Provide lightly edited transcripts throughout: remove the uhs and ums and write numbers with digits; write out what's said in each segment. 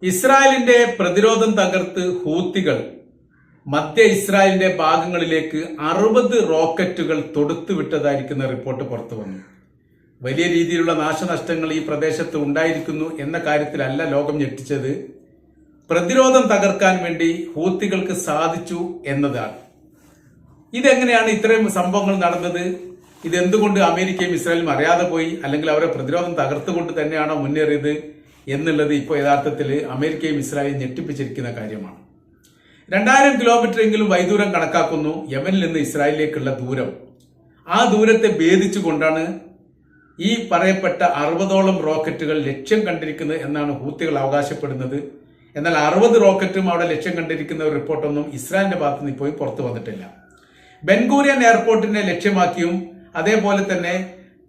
ഇസ്രായേലിന്റെ പ്രതിരോധം തകർത്ത് ഹൂത്തികൾ മധ്യ ഇസ്രായേലിന്റെ ഭാഗങ്ങളിലേക്ക് 60 റോക്കറ്റുകൾ തൊടുത്തുവിട്ടതായിരിക്കുന്ന റിപ്പോർട്ട് പുറത്തു വന്നു. വലിയ രീതിയിലുള്ള നാശനഷ്ടങ്ങൾ ഈ പ്രദേശത്ത് ഉണ്ടായിരിക്കുന്നു എന്ന കാര്യത്തിലല്ല ലോകം ഞെട്ടിച്ചത്, പ്രതിരോധം തകർക്കാൻ വേണ്ടി ഹൂത്തികൾക്ക് സാധിച്ചു എന്നതാണ്. ഇതെങ്ങനെയാണ് ഇത്രയും സംഭവങ്ങൾ നടന്നത്? ഇതെന്തുകൊണ്ട് അമേരിക്കയും ഇസ്രായേലും അറിയാതെ പോയി, അല്ലെങ്കിൽ അവരെ പ്രതിരോധം തകർത്തുകൊണ്ട് തന്നെയാണോ മുന്നേറിയത് എന്നുള്ളത് ഇപ്പോൾ യഥാർത്ഥത്തിൽ അമേരിക്കയും ഇസ്രായേലും ഞെട്ടിപ്പിച്ചിരിക്കുന്ന കാര്യമാണ്. 2000 കിലോമീറ്റർ എങ്കിലും വൈദൂരം കണക്കാക്കുന്നു യമനിൽ നിന്ന് ഇസ്രായേലിലേക്കുള്ള ദൂരം. ആ ദൂരത്തെ ഭേദിച്ചുകൊണ്ടാണ് ഈ പറയപ്പെട്ട 60ഓളം റോക്കറ്റുകൾ ലക്ഷ്യം കണ്ടിരിക്കുന്നത് എന്നാണ് ഹൂത്തികൾ അവകാശപ്പെടുന്നത്. എന്നാൽ 60 റോക്കറ്റും അവിടെ ലക്ഷ്യം കണ്ടിരിക്കുന്ന ഒരു റിപ്പോർട്ടൊന്നും ഇസ്രായേലിന്റെ ഭാഗത്ത് നിന്ന് ഇപ്പോഴും പുറത്തു വന്നിട്ടില്ല. ബെൻഗൂരിയൻ എയർപോർട്ടിനെ ലക്ഷ്യമാക്കിയും അതേപോലെ തന്നെ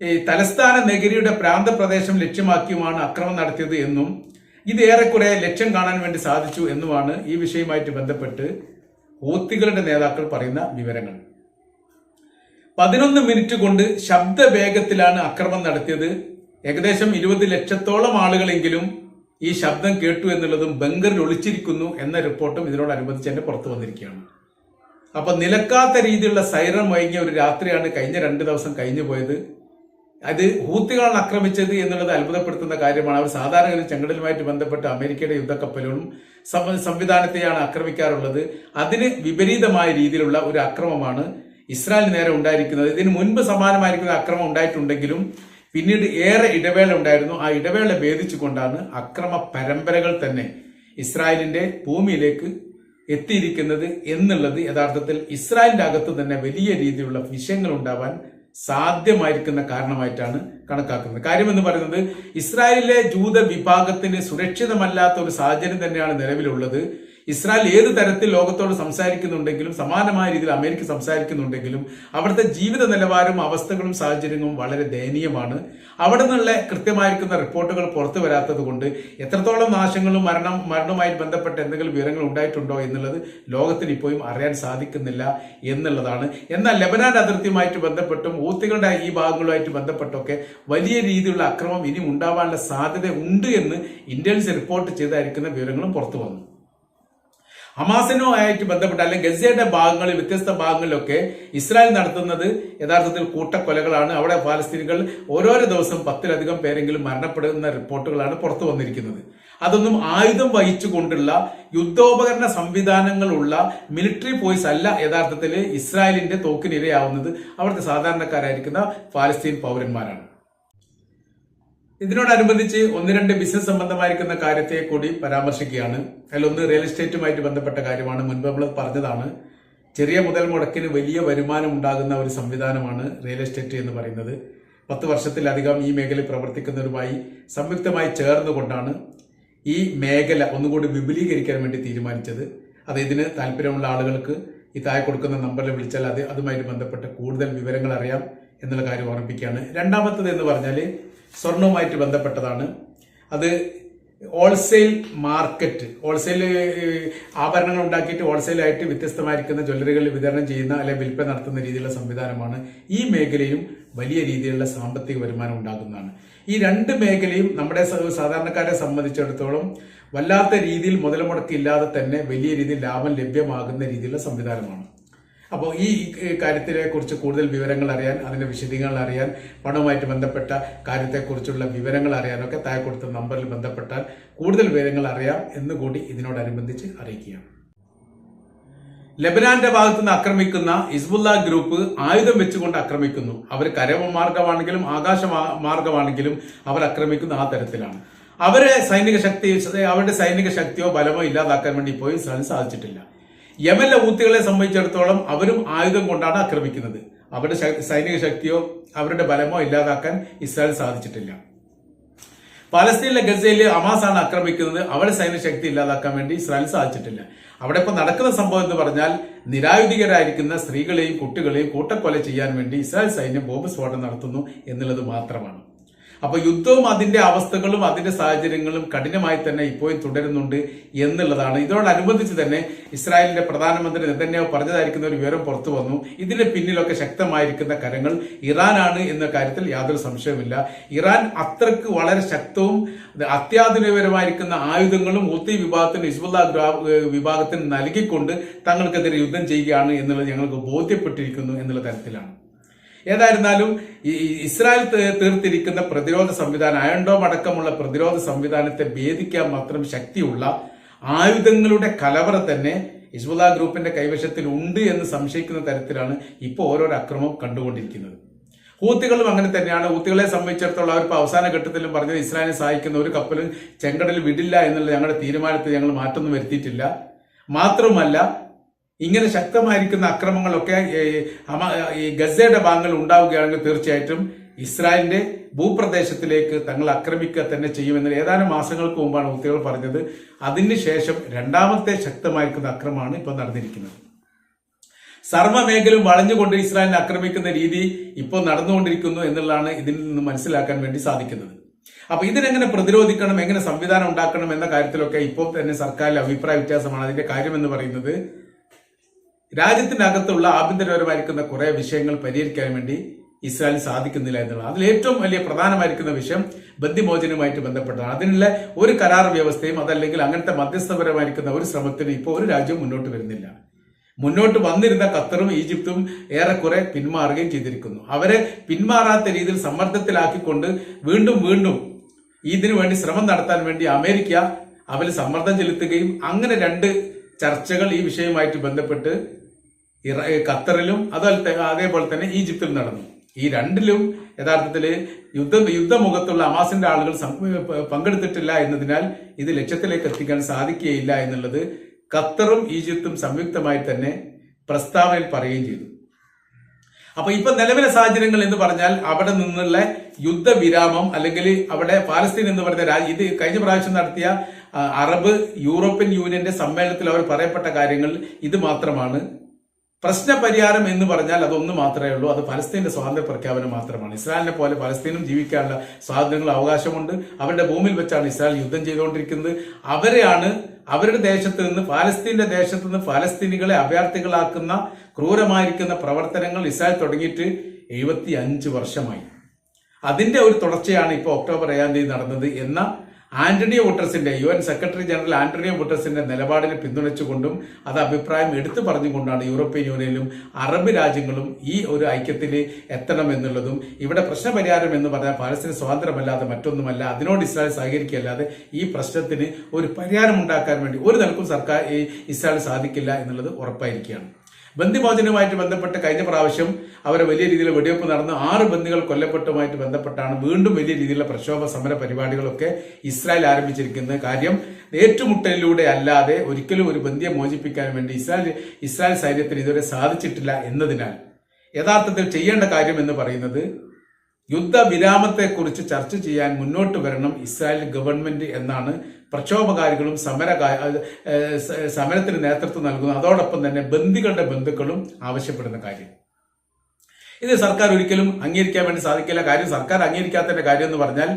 ഈ തലസ്ഥാന നഗരിയുടെ പ്രാന്തപ്രദേശം ലക്ഷ്യമാക്കിയുമാണ് ആക്രമണം നടത്തിയത് എന്നും ഇത് ഏറെക്കുറെ ലക്ഷ്യം കാണാൻ വേണ്ടി സാധിച്ചു എന്നുമാണ് ഈ വിഷയവുമായിട്ട് ബന്ധപ്പെട്ട് ഹൂത്തികളുടെ നേതാക്കൾ പറയുന്ന വിവരങ്ങൾ. 11 മിനിറ്റ് കൊണ്ട് ശബ്ദവേഗത്തിലാണ് ആക്രമണം നടത്തിയത്. ഏകദേശം 20 ലക്ഷത്തോളം ആളുകളെങ്കിലും ഈ ശബ്ദം കേട്ടു എന്നുള്ളതും ബങ്കറിൽ ഒളിച്ചിരിക്കുന്നു എന്ന റിപ്പോർട്ടും ഇതിനോടനുബന്ധിച്ച് തന്നെ പുറത്തു വന്നിരിക്കുകയാണ്. അപ്പൊ നിലക്കാത്ത രീതിയിലുള്ള സൈറൺ മുഴങ്ങിയ ഒരു രാത്രിയാണ് കഴിഞ്ഞ 2 ദിവസം കഴിഞ്ഞു പോയത്. അത് ഹൂത്തികളാണ് ആക്രമിച്ചത് എന്നുള്ളത് അത്ഭുതപ്പെടുത്തുന്ന കാര്യമാണ്. അവർ സാധാരണ ചെങ്കടലുമായിട്ട് ബന്ധപ്പെട്ട് അമേരിക്കയുടെ യുദ്ധക്കപ്പലുകളും സംവിധാനത്തെയാണ് ആക്രമിക്കാറുള്ളത്. അതിന് വിപരീതമായ രീതിയിലുള്ള ഒരു അക്രമമാണ് ഇസ്രായേലിന് നേരെ ഉണ്ടായിരിക്കുന്നത്. ഇതിന് മുൻപ് സമാനമായിരിക്കുന്ന അക്രമം ഉണ്ടായിട്ടുണ്ടെങ്കിലും പിന്നീട് ഏറെ ഇടവേള ഉണ്ടായിരുന്നു. ആ ഇടവേള ഭേദിച്ചുകൊണ്ടാണ് അക്രമ പരമ്പരകൾ തന്നെ ഇസ്രായേലിന്റെ ഭൂമിയിലേക്ക് എത്തിയിരിക്കുന്നത് എന്നുള്ളത് യഥാർത്ഥത്തിൽ ഇസ്രായേലിന്റെ അകത്ത് തന്നെ വലിയ രീതിയിലുള്ള വിഷയങ്ങൾ ഉണ്ടാവാൻ സാധ്യമായിരിക്കുന്ന കാരണമായിട്ടാണ് കണക്കാക്കുന്നത്. കാര്യമെന്ന് പറയുന്നത് ഇസ്രായേലിലെ ജൂത വിഭാഗത്തിന് സുരക്ഷിതമല്ലാത്ത ഒരു സാഹചര്യം തന്നെയാണ് നിലവിലുള്ളത്. ഇസ്രായേൽ ഏത് തരത്തിൽ ലോകത്തോട് സംസാരിക്കുന്നുണ്ടെങ്കിലും സമാനമായ രീതിയിൽ അമേരിക്ക സംസാരിക്കുന്നുണ്ടെങ്കിലും അവിടുത്തെ ജീവിത നിലവാരവും അവസ്ഥകളും സാഹചര്യങ്ങളും വളരെ ദയനീയമാണ്. അവിടെ നിന്നുള്ള കൃത്യമായിരിക്കുന്ന റിപ്പോർട്ടുകൾ പുറത്തു വരാത്തത് കൊണ്ട് എത്രത്തോളം നാശങ്ങളും മരണവുമായി ബന്ധപ്പെട്ട എന്തെങ്കിലും വിവരങ്ങൾ ഉണ്ടായിട്ടുണ്ടോ എന്നുള്ളത് ലോകത്തിന് ഇപ്പോഴും അറിയാൻ സാധിക്കുന്നില്ല എന്നുള്ളതാണ്. എന്നാൽ ലെബനാൻ അതിർത്തിയുമായിട്ട് ബന്ധപ്പെട്ടും ഹൂത്തികളുടെ ഈ ഭാഗങ്ങളുമായിട്ട് ബന്ധപ്പെട്ടൊക്കെ വലിയ രീതിയിലുള്ള അക്രമം ഇനി ഉണ്ടാവാനുള്ള സാധ്യത ഉണ്ട് എന്ന് ഇന്റലിജൻസ് റിപ്പോർട്ട് ചെയ്തായിരിക്കുന്ന വിവരങ്ങളും പുറത്തു വന്നു. ഹമാസിനുമായിട്ട് ബന്ധപ്പെട്ട അല്ലെങ്കിൽ ഗസയുടെ ഭാഗങ്ങളിൽ വ്യത്യസ്ത ഭാഗങ്ങളിലൊക്കെ ഇസ്രായേൽ നടത്തുന്നത് യഥാർത്ഥത്തിൽ കൂട്ടക്കൊലകളാണ്. അവിടെ ഫലസ്തീനികൾ ഓരോരോ ദിവസം 10ലധികം പേരെങ്കിലും മരണപ്പെടുന്ന റിപ്പോർട്ടുകളാണ് പുറത്തു വന്നിരിക്കുന്നത്. അതൊന്നും ആയുധം വഹിച്ചുകൊണ്ടുള്ള യുദ്ധോപകരണ സംവിധാനങ്ങളുള്ള മിലിറ്ററി ഫോഴ്സ് അല്ല യഥാർത്ഥത്തിൽ ഇസ്രായേലിന്റെ തോക്കിനിരയാവുന്നത്. അവിടുത്തെ സാധാരണക്കാരായിരിക്കുന്ന ഫലസ്തീൻ പൗരന്മാരാണ്. ഇതിനോടനുബന്ധിച്ച് 1-2 ബിസിനസ് സംബന്ധമായിരിക്കുന്ന കാര്യത്തെ കൂടി പരാമർശിക്കുകയാണ്. അതിലൊന്ന് റിയൽ എസ്റ്റേറ്റുമായിട്ട് ബന്ധപ്പെട്ട കാര്യമാണ്. മുൻപ് നമ്മൾ പറഞ്ഞതാണ്, ചെറിയ മുതൽ മുടക്കിന് വലിയ വരുമാനം ഉണ്ടാകുന്ന ഒരു സംവിധാനമാണ് റിയൽ എസ്റ്റേറ്റ് എന്ന് പറയുന്നത്. 10 വർഷത്തിലധികം ഈ മേഖലയിൽ പ്രവർത്തിക്കുന്നവരുമായി സംയുക്തമായി ചേർന്നുകൊണ്ടാണ് ഈ മേഖല ഒന്നുകൂടി വിപുലീകരിക്കാൻ വേണ്ടി തീരുമാനിച്ചത്. അത് ഇതിന് താല്പര്യമുള്ള ആളുകൾക്ക് ഈ താഴെ കൊടുക്കുന്ന നമ്പറിൽ വിളിച്ചാൽ അതുമായിട്ട് ബന്ധപ്പെട്ട കൂടുതൽ വിവരങ്ങൾ അറിയാം എന്നുള്ള കാര്യം ഓർമ്മിപ്പിക്കുകയാണ്. രണ്ടാമത്തത് എന്ന് പറഞ്ഞാൽ സ്വർണവുമായിട്ട് ബന്ധപ്പെട്ടതാണ്. അത് ഹോൾസെയിൽ മാർക്കറ്റ്, ഹോൾസെയിൽ ആഭരണങ്ങൾ ഉണ്ടാക്കിയിട്ട് ഹോൾസെയിലായിട്ട് വ്യത്യസ്തമായിരിക്കുന്ന ജ്വല്ലറികളിൽ വിതരണം ചെയ്യുന്ന അല്ലെങ്കിൽ വിൽപ്പന നടത്തുന്ന രീതിയിലുള്ള സംവിധാനമാണ്. ഈ മേഖലയും വലിയ രീതിയിലുള്ള സാമ്പത്തിക വരുമാനം ഉണ്ടാകുന്നതാണ്. ഈ 2 മേഖലയും നമ്മുടെ സാധാരണക്കാരെ സംബന്ധിച്ചിടത്തോളം വല്ലാത്ത രീതിയിൽ മുതൽ മുടക്കില്ലാതെ തന്നെ വലിയ രീതിയിൽ ലാഭം ലഭ്യമാകുന്ന രീതിയിലുള്ള സംവിധാനമാണ്. അപ്പോൾ ഈ കാര്യത്തിനെ കുറിച്ച് കൂടുതൽ വിവരങ്ങൾ അറിയാൻ, അതിന്റെ വിശദീകരണങ്ങൾ അറിയാൻ, പണവുമായിട്ട് ബന്ധപ്പെട്ട കാര്യത്തെക്കുറിച്ചുള്ള വിവരങ്ങൾ അറിയാനൊക്കെ താഴെ കൊടുത്ത നമ്പറിൽ ബന്ധപ്പെട്ടാൽ കൂടുതൽ വിവരങ്ങൾ അറിയാം എന്നുകൂടി ഇതിനോടനുബന്ധിച്ച് അറിയിക്കുകയാണ്. ലെബനാന്റെ ഭാഗത്തുനിന്ന് ആക്രമിക്കുന്ന ഹിസ്ബുള്ള ഗ്രൂപ്പ് ആയുധം വെച്ചുകൊണ്ട് ആക്രമിക്കുന്നു. അവർ കരമാർഗമാണെങ്കിലും ആകാശ മാർഗമാണെങ്കിലും അവർ ആക്രമിക്കുന്ന ആ തരത്തിലാണ്. അവരുടെ സൈനിക ശക്തിയോ ബലമോ ഇല്ലാതാക്കാൻ വേണ്ടി ഇപ്പോഴും സാധിച്ചിട്ടില്ല. യമനിലെ ഹൂത്തികളെ സംബന്ധിച്ചിടത്തോളം അവരും ആയുധം കൊണ്ടാണ് ആക്രമിക്കുന്നത്. അവരുടെ സൈനിക ശക്തിയോ അവരുടെ ബലമോ ഇല്ലാതാക്കാൻ ഇസ്രായേൽ സാധിച്ചിട്ടില്ല. പാലസ്തീനിലെ ഗസയിൽ ഹമാസാണ് ആക്രമിക്കുന്നത്. അവരുടെ സൈനിക ശക്തി ഇല്ലാതാക്കാൻ വേണ്ടി ഇസ്രായേൽ സാധിച്ചിട്ടില്ല. അവിടെ ഇപ്പൊ നടക്കുന്ന സംഭവം എന്ന് പറഞ്ഞാൽ നിരായുധികരായിരിക്കുന്ന സ്ത്രീകളെയും കുട്ടികളെയും കൂട്ടക്കൊല ചെയ്യാൻ വേണ്ടി ഇസ്രായേൽ സൈന്യം ബോംബ് സ്ഫോടനം നടത്തുന്നു എന്നുള്ളത് മാത്രമാണ്. അപ്പൊ യുദ്ധവും അതിന്റെ അവസ്ഥകളും അതിന്റെ സാഹചര്യങ്ങളും കഠിനമായി തന്നെ ഇപ്പോഴും തുടരുന്നുണ്ട് എന്നുള്ളതാണ്. ഇതിനോടനുബന്ധിച്ച് തന്നെ ഇസ്രായേലിന്റെ പ്രധാനമന്ത്രി നെതന്യാഹു പറഞ്ഞതായിരിക്കുന്ന ഒരു വിവരം പുറത്തു വന്നു. ഇതിന്റെ പിന്നിലൊക്കെ ശക്തമായിരിക്കുന്ന കരങ്ങൾ ഇറാനാണ് എന്ന കാര്യത്തിൽ യാതൊരു സംശയവുമില്ല. ഇറാൻ അത്രക്ക് വളരെ ശക്തവും അത്യാധുനികപരമായിരിക്കുന്ന ആയുധങ്ങളും ഹൂത്തി വിഭാഗത്തിന് ഹിസ്ബുള്ള വിഭാഗത്തിന് നൽകിക്കൊണ്ട് തങ്ങൾക്കെതിരെ യുദ്ധം ചെയ്യുകയാണ് എന്നുള്ളത് ഞങ്ങൾക്ക് ബോധ്യപ്പെട്ടിരിക്കുന്നു എന്നുള്ള തരത്തിലാണ്. ഏതായിരുന്നാലും ഇസ്രായേൽ തീർത്തിരിക്കുന്ന പ്രതിരോധ സംവിധാനം, അയൺ ഡോം അടക്കമുള്ള പ്രതിരോധ സംവിധാനത്തെ ഭേദിക്കാൻ മാത്രം ശക്തിയുള്ള ആയുധങ്ങളുടെ കലവറ തന്നെ ഹിസ്ബുള്ള ഗ്രൂപ്പിന്റെ കൈവശത്തിൽ ഉണ്ട് എന്ന് സംശയിക്കുന്ന തരത്തിലാണ് ഇപ്പോൾ ഓരോരോ അക്രമം കണ്ടുകൊണ്ടിരിക്കുന്നത്. ഹൂത്തികളും അങ്ങനെ തന്നെയാണ്. ഹൂത്തികളെ സംബന്ധിച്ചിടത്തോളം അവരിപ്പോൾ അവസാന ഘട്ടത്തിലും പറഞ്ഞത് ഇസ്രായേലിനെ സഹായിക്കുന്ന ഒരു കപ്പലും ചെങ്കടലിൽ വിടില്ല എന്നുള്ള ഞങ്ങളുടെ തീരുമാനത്തിൽ ഞങ്ങൾ മാറ്റൊന്നും വരുത്തിയിട്ടില്ല. മാത്രമല്ല, ഇങ്ങനെ ശക്തമായിരിക്കുന്ന അക്രമങ്ങളൊക്കെ ഈ ഗസയുടെ ഭാഗങ്ങൾ ഉണ്ടാവുകയാണെങ്കിൽ തീർച്ചയായിട്ടും ഇസ്രായേലിന്റെ ഭൂപ്രദേശത്തിലേക്ക് തങ്ങൾ ആക്രമിക്കുക തന്നെ ചെയ്യുമെന്ന് ഏതാനും മാസങ്ങൾക്ക് മുമ്പാണ് ഹൂത്തികൾ പറഞ്ഞത്. അതിനുശേഷം രണ്ടാമത്തെ ശക്തമായിരിക്കുന്ന അക്രമമാണ് ഇപ്പോൾ നടന്നിരിക്കുന്നത്. സർവ്വമേഖലയും വളഞ്ഞുകൊണ്ട് ഇസ്രായേലിനെ ആക്രമിക്കുന്ന രീതി ഇപ്പോൾ നടന്നുകൊണ്ടിരിക്കുന്നു എന്നുള്ളതാണ് ഇതിൽ നിന്ന് മനസ്സിലാക്കാൻ വേണ്ടി സാധിക്കുന്നത്. അപ്പൊ ഇതിനെങ്ങനെ പ്രതിരോധിക്കണം, എങ്ങനെ സംവിധാനം ഉണ്ടാക്കണം എന്ന കാര്യത്തിലൊക്കെ ഇപ്പോൾ തന്നെ സർക്കാരിലെ അഭിപ്രായ വ്യത്യാസമാണ്. അതിന്റെ കാര്യമെന്ന് പറയുന്നത് രാജ്യത്തിനകത്തുള്ള ആഭ്യന്തരപരമായിരിക്കുന്ന കുറെ വിഷയങ്ങൾ പരിഹരിക്കാൻ വേണ്ടി ഇസ്രായേലിന് സാധിക്കുന്നില്ല എന്നുള്ളത്. അതിൽ ഏറ്റവും വലിയ പ്രധാനമായിരിക്കുന്ന വിഷയം ബന്ദിമോചനവുമായിട്ട് ബന്ധപ്പെട്ടതാണ്. അതിനുള്ള ഒരു കരാർ വ്യവസ്ഥയും അതല്ലെങ്കിൽ അങ്ങനത്തെ മധ്യസ്ഥപരമായിരിക്കുന്ന ഒരു ശ്രമത്തിന് ഇപ്പോൾ ഒരു രാജ്യവും മുന്നോട്ട് വരുന്നില്ല. മുന്നോട്ട് വന്നിരുന്ന ഖത്തറും ഈജിപ്തും ഏറെക്കുറെ പിന്മാറുകയും ചെയ്തിരിക്കുന്നു. അവരെ പിന്മാറാത്ത രീതിയിൽ സമ്മർദ്ദത്തിലാക്കിക്കൊണ്ട് വീണ്ടും ഇതിനു വേണ്ടി ശ്രമം നടത്താൻ വേണ്ടി അമേരിക്ക അവരിൽ സമ്മർദ്ദം ചെലുത്തുകയും അങ്ങനെ രണ്ട് ചർച്ചകൾ ഈ വിഷയവുമായിട്ട് ബന്ധപ്പെട്ട് ഖത്തറിലും അതേപോലെ തന്നെ ഈജിപ്തിലും നടന്നു. ഈ രണ്ടിലും യഥാർത്ഥത്തിൽ യുദ്ധമുഖത്തുള്ള ഹമാസിന്റെ ആളുകൾ പങ്കെടുത്തിട്ടില്ല എന്നതിനാൽ ഇത് ലക്ഷ്യത്തിലേക്ക് എത്തിക്കാൻ സാധിക്കുകയില്ല എന്നുള്ളത് ഖത്തറും ഈജിപ്തും സംയുക്തമായി തന്നെ പ്രസ്താവനയിൽ പറയുകയും ചെയ്തു. അപ്പൊ ഇപ്പൊ നിലവിലെ സാഹചര്യങ്ങൾ എന്ന് പറഞ്ഞാൽ അവിടെ നിന്നുള്ള യുദ്ധവിരാമം അല്ലെങ്കിൽ അവിടെ പാലസ്തീൻ എന്ന് പറഞ്ഞ ഇത് കഴിഞ്ഞ പ്രാവശ്യം നടത്തിയ അറബ് യൂറോപ്യൻ യൂണിയന്റെ സമ്മേളനത്തിൽ അവർ പറയപ്പെട്ട കാര്യങ്ങൾ ഇത് മാത്രമാണ്. പ്രശ്നപരിഹാരം എന്ന് പറഞ്ഞാൽ അതൊന്നു മാത്രമേ ഉള്ളൂ, അത് പലസ്തീന്റെ സ്വാതന്ത്ര്യ പ്രഖ്യാപനം മാത്രമാണ്. ഇസ്രായേലിനെ പോലെ പലസ്തീനും ജീവിക്കാനുള്ള സ്വാതന്ത്ര്യങ്ങൾ അവകാശമുണ്ട്. അവരുടെ ഭൂമിയിൽ വെച്ചാണ് ഇസ്രായേൽ യുദ്ധം ചെയ്തുകൊണ്ടിരിക്കുന്നത്. അവരുടെ ദേശത്ത് നിന്ന് പാലസ്തീന്റെ ദേശത്ത് നിന്ന് പാലസ്തീനികളെ അഭയാർത്ഥികളാക്കുന്ന ക്രൂരമായിരിക്കുന്ന പ്രവർത്തനങ്ങൾ ഇസ്രായേൽ തുടങ്ങിയിട്ട് 75 വർഷമായി. അതിന്റെ ഒരു തുടർച്ചയാണ് ഇപ്പോൾ ഒക്ടോബർ 7 തീയതി നടന്നത് എന്ന ആന്റണിയോ ഗുട്ടറസിന്റെ UN സെക്രട്ടറി ജനറൽ ആന്റണിയോ ഗുട്ടറസിന്റെ നിലപാടിനെ പിന്തുണച്ചുകൊണ്ടും അത് അഭിപ്രായം എടുത്തു പറഞ്ഞുകൊണ്ടാണ് യൂറോപ്യൻ യൂണിയനിലും അറബ് രാജ്യങ്ങളും ഈ ഒരു ഐക്യത്തിൽ എത്തണം എന്നുള്ളതും ഇവിടെ പ്രശ്നപരിഹാരം എന്ന് പറഞ്ഞാൽ പാലസ്തീൻ സ്വാതന്ത്ര്യമല്ലാതെ മറ്റൊന്നുമല്ല, അതിനോട് ഇസ്രായേൽ സഹകരിക്കുകയല്ലാതെ ഈ പ്രശ്നത്തിന് ഒരു പരിഹാരം ഉണ്ടാക്കാൻ വേണ്ടി ഒരു നിലക്കും ഇസ്രായേൽ സാധിക്കില്ല എന്നുള്ളത് ഉറപ്പായിരിക്കുകയാണ്. ബന്ദിമോചനവുമായിട്ട് ബന്ധപ്പെട്ട് കഴിഞ്ഞ പ്രാവശ്യം അവരെ വലിയ രീതിയിൽ വെടിവെപ്പ് നടന്നു 6 ബന്ദികൾ കൊല്ലപ്പെട്ടുമായിട്ട് ബന്ധപ്പെട്ടാണ് വീണ്ടും വലിയ രീതിയിലുള്ള പ്രക്ഷോഭ സമര പരിപാടികളൊക്കെ ഇസ്രായേൽ ആരംഭിച്ചിരിക്കുന്നത്. കാര്യം ഏറ്റുമുട്ടലിലൂടെ അല്ലാതെ ഒരിക്കലും ഒരു ബന്ദിയെ മോചിപ്പിക്കാൻ വേണ്ടി ഇസ്രായേൽ സൈന്യത്തിന് ഇതുവരെ സാധിച്ചിട്ടില്ല എന്നതിനാൽ യഥാർത്ഥത്തിൽ ചെയ്യേണ്ട കാര്യം എന്ന് പറയുന്നത് യുദ്ധവിരാമത്തെക്കുറിച്ച് ചർച്ച ചെയ്യാൻ മുന്നോട്ട് വരണം ഇസ്രായേൽ ഗവൺമെന്റ് എന്നാണ് പ്രക്ഷോഭകാരികളും സമരത്തിന് നേതൃത്വം നൽകുന്നു. അതോടൊപ്പം തന്നെ ബന്ദികളുടെ ബന്ധുക്കളും ആവശ്യപ്പെടുന്ന കാര്യം. ഇത് സർക്കാർ ഒരിക്കലും അംഗീകരിക്കാൻ വേണ്ടി സാധിക്കില്ല. കാര്യം സർക്കാർ അംഗീകരിക്കാത്തതിന്റെ കാര്യം എന്ന് പറഞ്ഞാൽ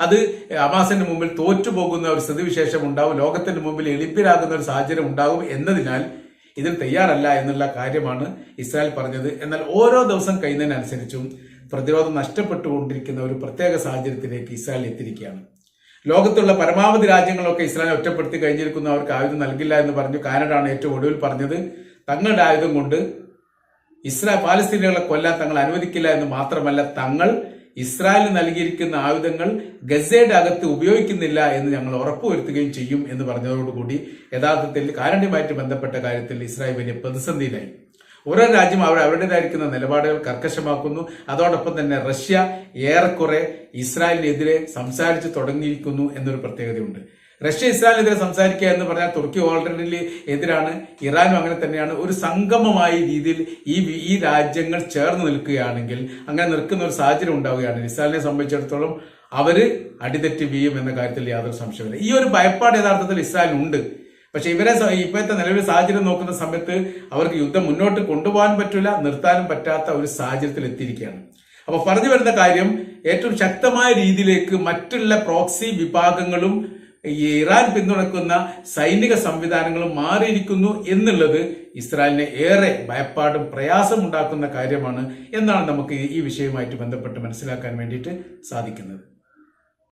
അത് ഹമാസിന്റെ മുമ്പിൽ തോറ്റുപോകുന്ന ഒരു സ്ഥിതിവിശേഷം ഉണ്ടാവും, ലോകത്തിന്റെ മുമ്പിൽ എളിപ്പിലാകുന്ന ഒരു സാഹചര്യം ഉണ്ടാകും എന്നതിനാൽ ഇതിന് തയ്യാറല്ല എന്നുള്ള കാര്യമാണ് ഇസ്രായേൽ പറഞ്ഞത്. എന്നാൽ ഓരോ ദിവസം കഴിയുന്നതിനനുസരിച്ചും പ്രതിരോധം നഷ്ടപ്പെട്ടുകൊണ്ടിരിക്കുന്ന ഒരു പ്രത്യേക സാഹചര്യത്തിലേക്ക് ഇസ്രായേൽ എത്തിയിരിക്കുകയാണ്. ലോകത്തുള്ള പരമാവധി രാജ്യങ്ങളൊക്കെ ഇസ്രായേൽ ഒറ്റപ്പെടുത്തി കഴിഞ്ഞിരിക്കുന്ന അവർക്ക് ആയുധം നൽകില്ല എന്ന് പറഞ്ഞു. കാനഡ ആണ് ഏറ്റവും ഒടുവിൽ പറഞ്ഞത് തങ്ങളുടെ ആയുധം കൊണ്ട് പാലസ്തീനികളെ കൊല്ലാൻ തങ്ങൾ അനുവദിക്കില്ല എന്ന് മാത്രമല്ല, തങ്ങൾ ഇസ്രായേലിന് നൽകിയിരിക്കുന്ന ആയുധങ്ങൾ ഗസയുടെ അകത്ത് ഉപയോഗിക്കുന്നില്ല എന്ന് ഞങ്ങൾ ഉറപ്പുവരുത്തുകയും ചെയ്യും എന്ന് പറഞ്ഞതോടുകൂടി യഥാർത്ഥത്തിൽ കാനഡയുമായിട്ട് ബന്ധപ്പെട്ട കാര്യത്തിൽ ഇസ്രായേൽ വലിയ പ്രതിസന്ധിയിലായി. ഓരോ രാജ്യം അവരുടേതായിരിക്കുന്ന നിലപാടുകൾ കർക്കശമാക്കുന്നു. അതോടൊപ്പം തന്നെ റഷ്യ ഏറെക്കുറെ ഇസ്രായേലിനെതിരെ സംസാരിച്ചു തുടങ്ങിയിരിക്കുന്നു എന്നൊരു പ്രത്യേകതയുണ്ട്. റഷ്യ ഇസ്രായേലിനെതിരെ സംസാരിക്കുക എന്ന് പറഞ്ഞാൽ തുർക്കി ഓൾറെഡി എതിരാണ്, ഇറാനും അങ്ങനെ തന്നെയാണ്. ഒരു സംഗമമായ രീതിയിൽ ഈ രാജ്യങ്ങൾ ചേർന്ന് നിൽക്കുകയാണെങ്കിൽ, അങ്ങനെ നിൽക്കുന്ന ഒരു സാഹചര്യം ഉണ്ടാവുകയാണെങ്കിൽ ഇസ്രായേലിനെ സംബന്ധിച്ചിടത്തോളം അവര് അടിതെറ്റി വീഴും എന്ന കാര്യത്തിൽ യാതൊരു സംശയമില്ല. ഈ ഒരു ഭയപ്പാട് യഥാർത്ഥത്തിൽ ഇസ്രായേലിനുണ്ട്. പക്ഷെ ഇവരെ ഇപ്പോഴത്തെ നിലവിലെ സാഹചര്യം നോക്കുന്ന സമയത്ത് അവർക്ക് യുദ്ധം മുന്നോട്ട് കൊണ്ടുപോകാൻ പറ്റില്ല, നിർത്താനും പറ്റാത്ത ഒരു സാഹചര്യത്തിൽ എത്തിയിരിക്കുകയാണ്. അപ്പൊ പറഞ്ഞു വരുന്ന കാര്യം ഏറ്റവും ശക്തമായ രീതിയിലേക്ക് മറ്റുള്ള പ്രോക്സി വിഭാഗങ്ങളും ഈ ഇറാൻ പിന്തുണക്കുന്ന സൈനിക സംവിധാനങ്ങളും മാറിയിരിക്കുന്നു എന്നുള്ളത് ഇസ്രായേലിനെ ഏറെ ഭയപ്പാടും പ്രയാസമുണ്ടാക്കുന്ന കാര്യമാണ് എന്നാണ് നമുക്ക് ഈ വിഷയവുമായിട്ട് ബന്ധപ്പെട്ട് മനസ്സിലാക്കാൻ വേണ്ടിയിട്ട് സാധിക്കുന്നത്.